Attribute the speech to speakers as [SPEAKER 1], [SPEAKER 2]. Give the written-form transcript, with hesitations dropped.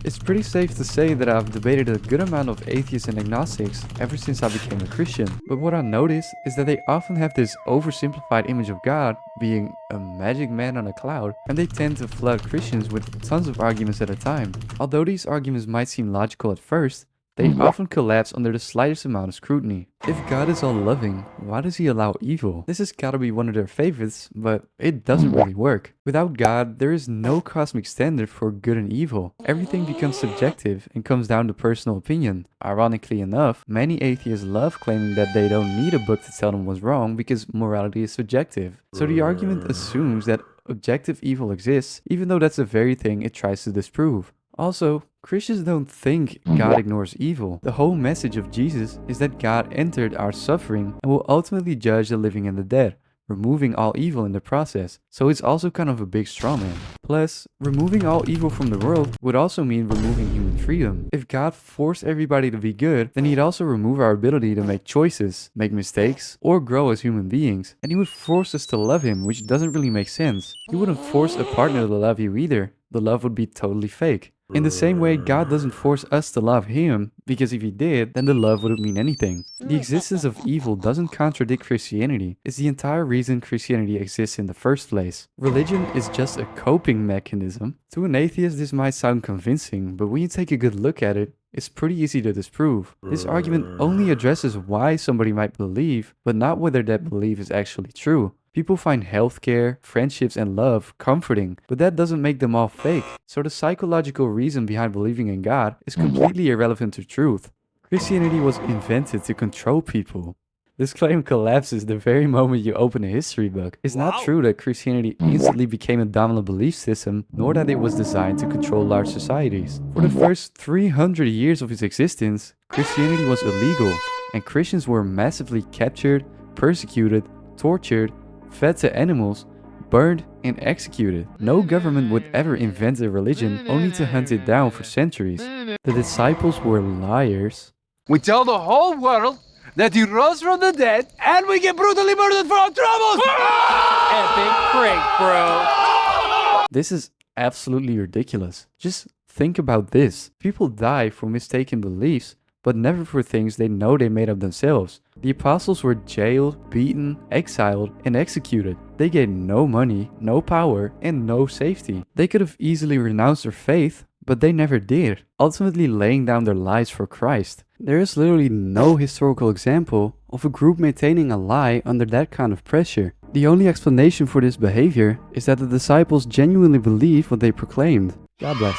[SPEAKER 1] It's pretty safe to say that I've debated a good amount of atheists and agnostics ever since I became a Christian. But what I notice is that they often have this oversimplified image of God being a magic man on a cloud, and they tend to flood Christians with tons of arguments at a time. Although these arguments might seem logical at first, they often collapse under the slightest amount of scrutiny. If God is all loving, why does he allow evil? This has gotta be one of their favorites, but it doesn't really work. Without God, there is no cosmic standard for good and evil. Everything becomes subjective and comes down to personal opinion. Ironically enough, many atheists love claiming that they don't need a book to tell them what's wrong because morality is subjective. So the argument assumes that objective evil exists, even though that's the very thing it tries to disprove. Also, Christians don't think God ignores evil. The whole message of Jesus is that God entered our suffering and will ultimately judge the living and the dead, removing all evil in the process. So it's also kind of a big strawman. Plus, removing all evil from the world would also mean removing human freedom. If God forced everybody to be good, then he'd also remove our ability to make choices, make mistakes, or grow as human beings. And he would force us to love him, which doesn't really make sense. He wouldn't force a partner to love you either. The love would be totally fake. In the same way, God doesn't force us to love him, because if he did, then the love wouldn't mean anything. The existence of evil doesn't contradict Christianity. It's the entire reason Christianity exists in the first place. Religion is just a coping mechanism. To an atheist, this might sound convincing, but when you take a good look at it, it's pretty easy to disprove. This argument only addresses why somebody might believe, but not whether that belief is actually true. People find healthcare, friendships, and love comforting, but that doesn't make them all fake. So the psychological reason behind believing in God is completely irrelevant to truth. Christianity was invented to control people. This claim collapses the very moment you open a history book. It's not true that Christianity instantly became a dominant belief system, nor that it was designed to control large societies. For the first 300 years of its existence, Christianity was illegal, and Christians were massively captured, persecuted, tortured, fed to animals, burned, and executed. No government would ever invent a religion only to hunt it down for centuries. The disciples were liars.
[SPEAKER 2] We tell the whole world that he rose from the dead and we get brutally murdered for our troubles! Epic prank, bro!
[SPEAKER 1] This is absolutely ridiculous. Just think about this. People die for mistaken beliefs, but never for things they know they made up themselves. The apostles were jailed, beaten, exiled, and executed. They gained no money, no power, and no safety. They could have easily renounced their faith, but they never did, ultimately laying down their lives for Christ. There is literally no historical example of a group maintaining a lie under that kind of pressure. The only explanation for this behavior is that the disciples genuinely believed what they proclaimed. God bless.